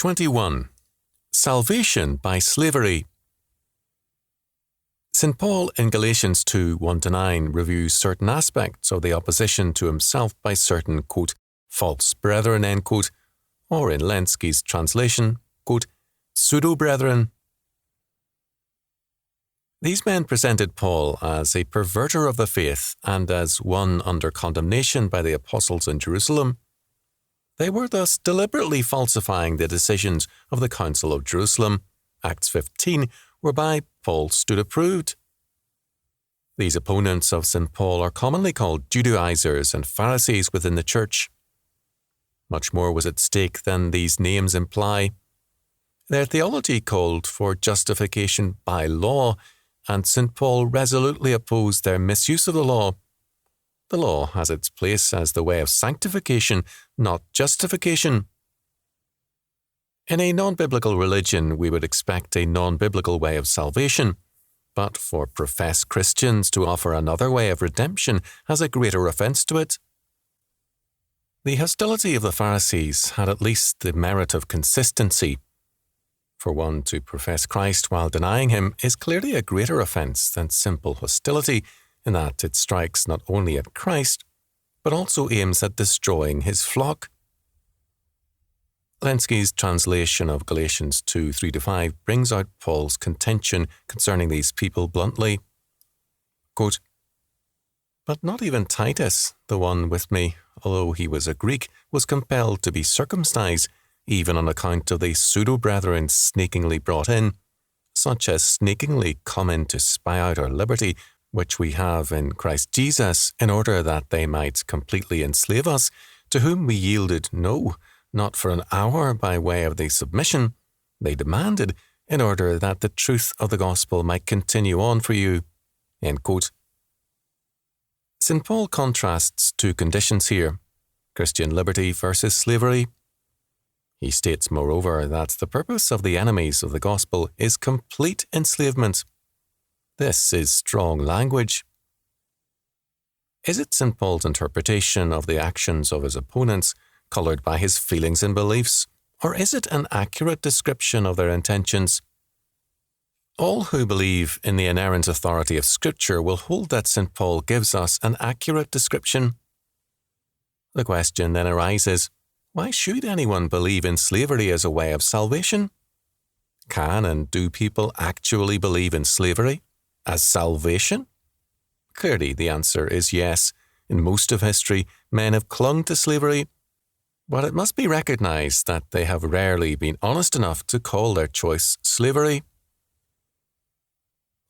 21. Salvation by slavery. St. Paul in Galatians 2, 1-9 reviews certain aspects of the opposition to himself by certain, quote, false brethren, end quote, or in Lenski's translation, quote, pseudo-brethren. These men presented Paul as a perverter of the faith and as one under condemnation by the apostles in Jerusalem. They were thus deliberately falsifying the decisions of the Council of Jerusalem, Acts 15, whereby Paul stood approved. These opponents of St. Paul are commonly called Judaizers and Pharisees within the church. Much more was at stake than these names imply. Their theology called for justification by law, and St. Paul resolutely opposed their misuse of the law. The law has its place as the way of sanctification, not justification. In a non-biblical religion, we would expect a non-biblical way of salvation, but for professed Christians to offer another way of redemption has a greater offence to it. The hostility of the Pharisees had at least the merit of consistency. For one to profess Christ while denying him is clearly a greater offence than simple hostility, in that it strikes not only at Christ, but also aims at destroying his flock. Lenski's translation of Galatians 2, 3-5 brings out Paul's contention concerning these people bluntly. Quote, but not even Titus, the one with me, although he was a Greek, was compelled to be circumcised, even on account of the pseudo-brethren sneakingly brought in, such as sneakingly come in to spy out our liberty, which we have in Christ Jesus, in order that they might completely enslave us, to whom we yielded no, not for an hour by way of the submission they demanded, in order that the truth of the gospel might continue on for you. End quote. St. Paul contrasts two conditions here, Christian liberty versus slavery. He states, moreover, that the purpose of the enemies of the gospel is complete enslavement. This is strong language. Is it St. Paul's interpretation of the actions of his opponents, coloured by his feelings and beliefs, or is it an accurate description of their intentions? All who believe in the inerrant authority of Scripture will hold that St. Paul gives us an accurate description. The question then arises, why should anyone believe in slavery as a way of salvation? Can and do people actually believe in slavery as salvation? Clearly, the answer is yes. In most of history, men have clung to slavery, but it must be recognized that they have rarely been honest enough to call their choice slavery.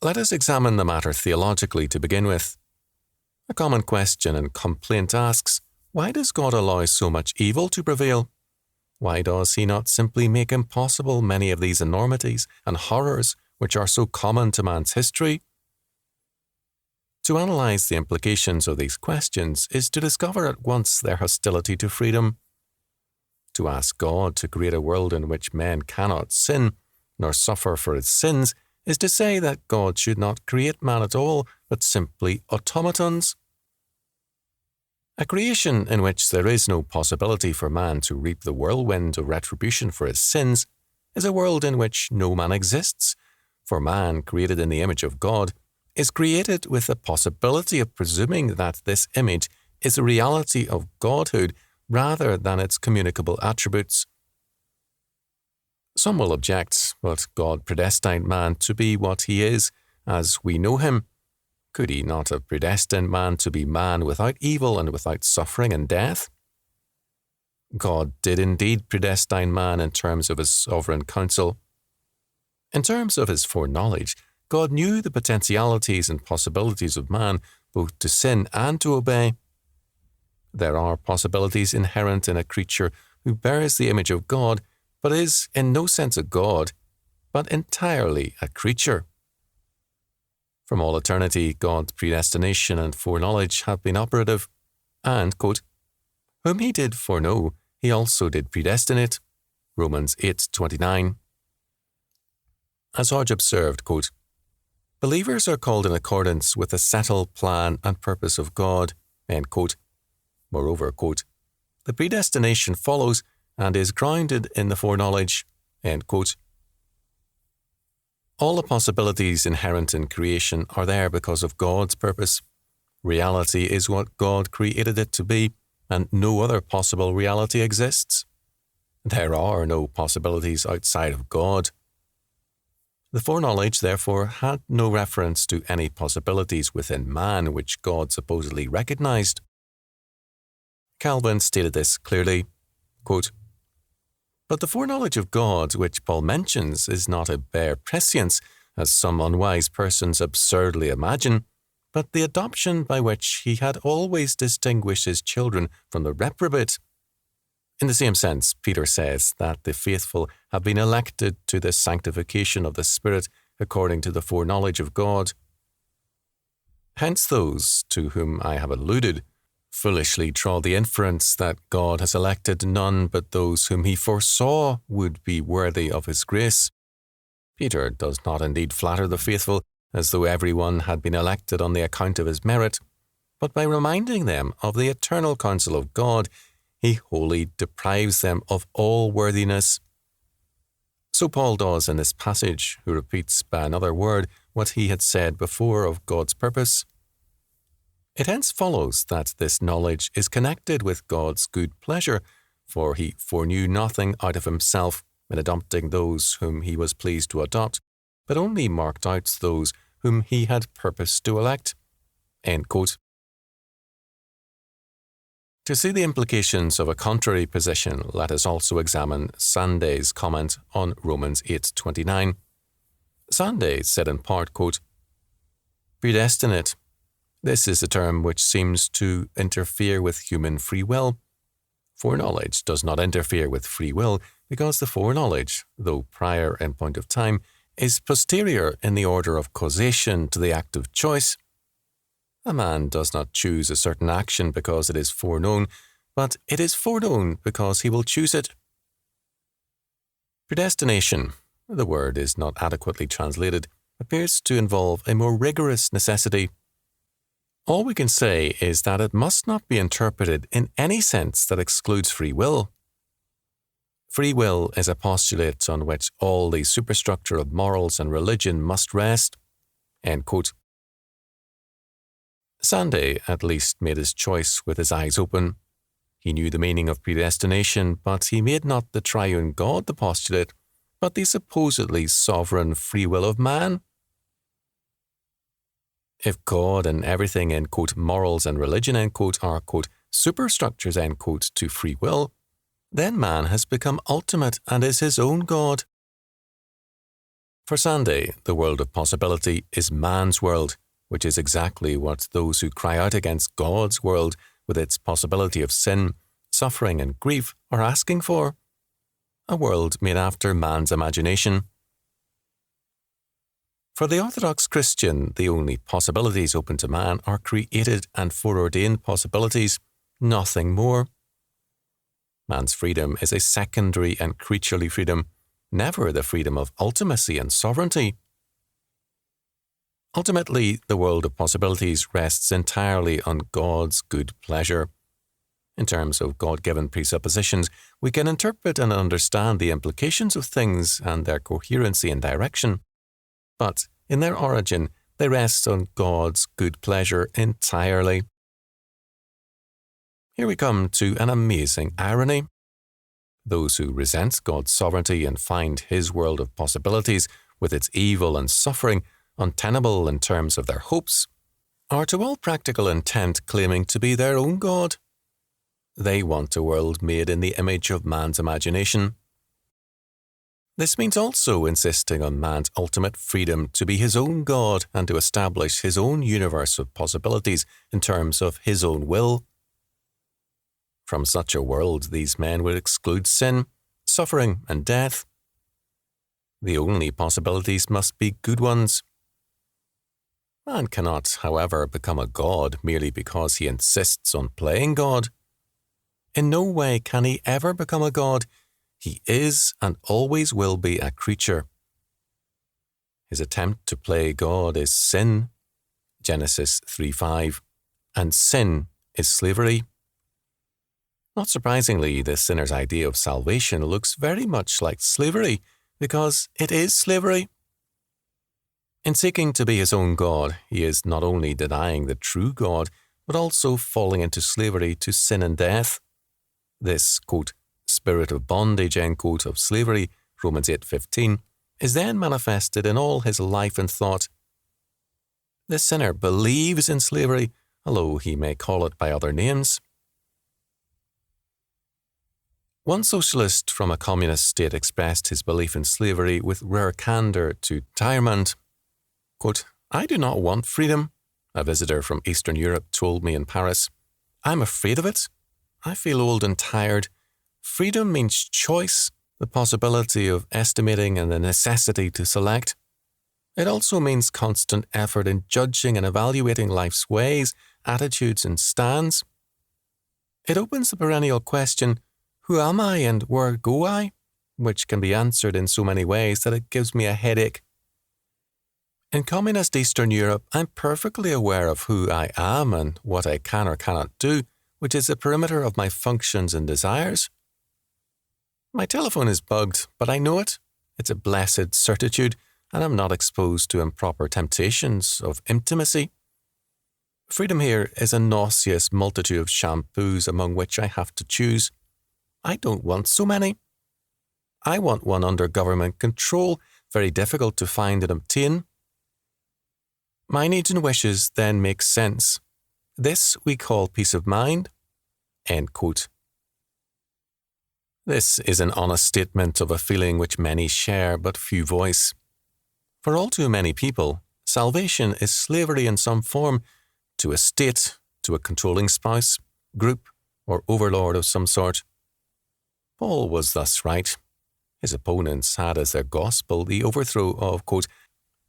Let us examine the matter theologically to begin with. A common question and complaint asks, why does God allow so much evil to prevail? Why does he not simply make impossible many of these enormities and horrors which are so common to man's history? To analyze the implications of these questions is to discover at once their hostility to freedom. To ask God to create a world in which men cannot sin, nor suffer for his sins, is to say that God should not create man at all, but simply automatons. A creation in which there is no possibility for man to reap the whirlwind of retribution for his sins is a world in which no man exists, for man, created in the image of God, is created with the possibility of presuming that this image is a reality of Godhood rather than its communicable attributes. Some will object, but God predestined man to be what he is, as we know him. Could he not have predestined man to be man without evil and without suffering and death? God did indeed predestine man in terms of his sovereign counsel. In terms of his foreknowledge, God knew the potentialities and possibilities of man both to sin and to obey. There are possibilities inherent in a creature who bears the image of God, but is in no sense a God, but entirely a creature. From all eternity, God's predestination and foreknowledge have been operative, and, quote, whom he did foreknow, he also did predestinate, Romans 8:29. As Hodge observed, quote, believers are called in accordance with the settled plan and purpose of God, end quote. Moreover, quote, the predestination follows and is grounded in the foreknowledge." End quote. All the possibilities inherent in creation are there because of God's purpose. Reality is what God created it to be, and no other possible reality exists. There are no possibilities outside of God. The foreknowledge, therefore, had no reference to any possibilities within man which God supposedly recognized. Calvin stated this clearly, quote, "But the foreknowledge of God which Paul mentions is not a bare prescience, as some unwise persons absurdly imagine, but the adoption by which he had always distinguished his children from the reprobate." In the same sense, Peter says that the faithful have been elected to the sanctification of the Spirit according to the foreknowledge of God. Hence those to whom I have alluded foolishly draw the inference that God has elected none but those whom he foresaw would be worthy of his grace. Peter does not indeed flatter the faithful as though everyone had been elected on the account of his merit, but by reminding them of the eternal counsel of God, he wholly deprives them of all worthiness. So Paul does in this passage, who repeats by another word what he had said before of God's purpose. It hence follows that this knowledge is connected with God's good pleasure, for he foreknew nothing out of himself in adopting those whom he was pleased to adopt, but only marked out those whom he had purposed to elect. End quote. To see the implications of a contrary position, let us also examine Sanday's comment on Romans 8:29. Sanday said in part, quote, "Predestinate. This is a term which seems to interfere with human free will. Foreknowledge does not interfere with free will because the foreknowledge, though prior in point of time, is posterior in the order of causation to the act of choice. A man does not choose a certain action because it is foreknown, but it is foreknown because he will choose it." Predestination, the word is not adequately translated, appears to involve a more rigorous necessity. All we can say is that it must not be interpreted in any sense that excludes free will. Free will is a postulate on which all the superstructure of morals and religion must rest. End quote. Sanday at least made his choice with his eyes open. He knew the meaning of predestination, but he made not the triune God the postulate, but the supposedly sovereign free will of man. If God and everything, end quote, morals and religion, end quote, are, quote, superstructures, end quote, to free will, then man has become ultimate and is his own God. For Sanday, the world of possibility is man's world, which is exactly what those who cry out against God's world with its possibility of sin, suffering and grief are asking for. A world made after man's imagination. For the Orthodox Christian, the only possibilities open to man are created and foreordained possibilities, nothing more. Man's freedom is a secondary and creaturely freedom, never the freedom of ultimacy and sovereignty. Ultimately, the world of possibilities rests entirely on God's good pleasure. In terms of God-given presuppositions, we can interpret and understand the implications of things and their coherency and direction. But in their origin, they rest on God's good pleasure entirely. Here we come to an amazing irony. Those who resent God's sovereignty and find his world of possibilities, with its evil and suffering, untenable in terms of their hopes, are to all practical intent claiming to be their own God. They want a world made in the image of man's imagination. This means also insisting on man's ultimate freedom to be his own God and to establish his own universe of possibilities in terms of his own will. From such a world, these men would exclude sin, suffering, and death. The only possibilities must be good ones. Man cannot, however, become a god merely because he insists on playing God. In no way can he ever become a god. He is and always will be a creature. His attempt to play God is sin, Genesis 3:5, and sin is slavery. Not surprisingly, the sinner's idea of salvation looks very much like slavery, because it is slavery. In seeking to be his own God, he is not only denying the true God, but also falling into slavery to sin and death. This, quote, spirit of bondage, end quote, of slavery, Romans 8:15, is then manifested in all his life and thought. The sinner believes in slavery, although he may call it by other names. One socialist from a communist state expressed his belief in slavery with rare candor to Tyermand. Quote, "I do not want freedom," a visitor from Eastern Europe told me in Paris. "I'm afraid of it. I feel old and tired. Freedom means choice, the possibility of estimating and the necessity to select. It also means constant effort in judging and evaluating life's ways, attitudes, and stands. It opens the perennial question, who am I and where go I? Which can be answered in so many ways that it gives me a headache. In communist Eastern Europe, I'm perfectly aware of who I am and what I can or cannot do, which is the perimeter of my functions and desires. My telephone is bugged, but I know it. It's a blessed certitude, and I'm not exposed to improper temptations of intimacy. Freedom here is a nauseous multitude of shampoos among which I have to choose. I don't want so many. I want one under government control, very difficult to find and obtain. My needs and wishes then make sense. This we call peace of mind." End quote. This is an honest statement of a feeling which many share but few voice. For all too many people, salvation is slavery in some form to a state, to a controlling spouse, group, or overlord of some sort. Paul was thus right. His opponents had as their gospel the overthrow of, quote,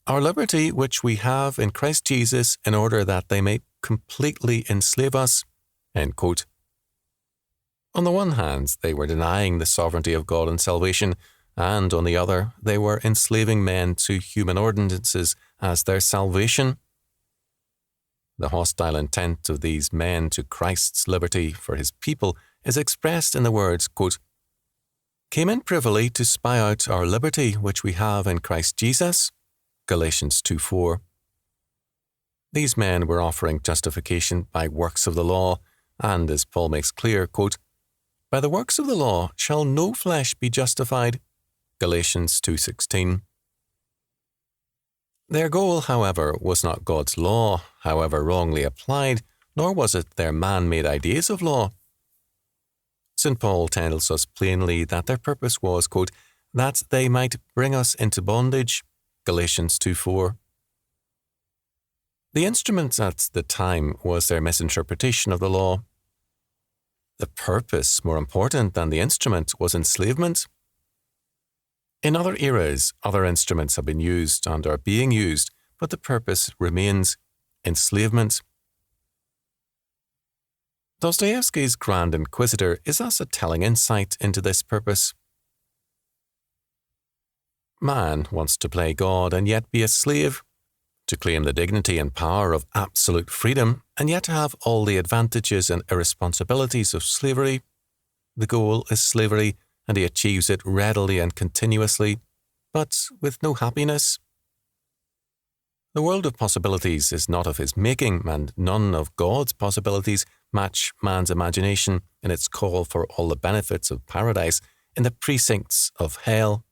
"our liberty which we have in Christ Jesus in order that they may completely enslave us," end quote. On the one hand, they were denying the sovereignty of God in salvation, and on the other, they were enslaving men to human ordinances as their salvation. The hostile intent of these men to Christ's liberty for his people is expressed in the words, quote, "came in privily to spy out our liberty which we have in Christ Jesus," Galatians 2:4. These men were offering justification by works of the law, and as Paul makes clear, quote, "by the works of the law shall no flesh be justified," Galatians 2:16. Their goal, however, was not God's law, however wrongly applied, nor was it their man-made ideas of law. St. Paul tells us plainly that their purpose was, quote, "that they might bring us into bondage," Galatians 2:4. The instrument at the time was their misinterpretation of the law. The purpose, more important than the instrument, was enslavement. In other eras, other instruments have been used and are being used, but the purpose remains enslavement. Dostoevsky's Grand Inquisitor is thus a telling insight into this purpose. Man wants to play God and yet be a slave, to claim the dignity and power of absolute freedom and yet to have all the advantages and irresponsibilities of slavery. The goal is slavery, and he achieves it readily and continuously, but with no happiness. The world of possibilities is not of his making, and none of God's possibilities match man's imagination in its call for all the benefits of paradise in the precincts of hell.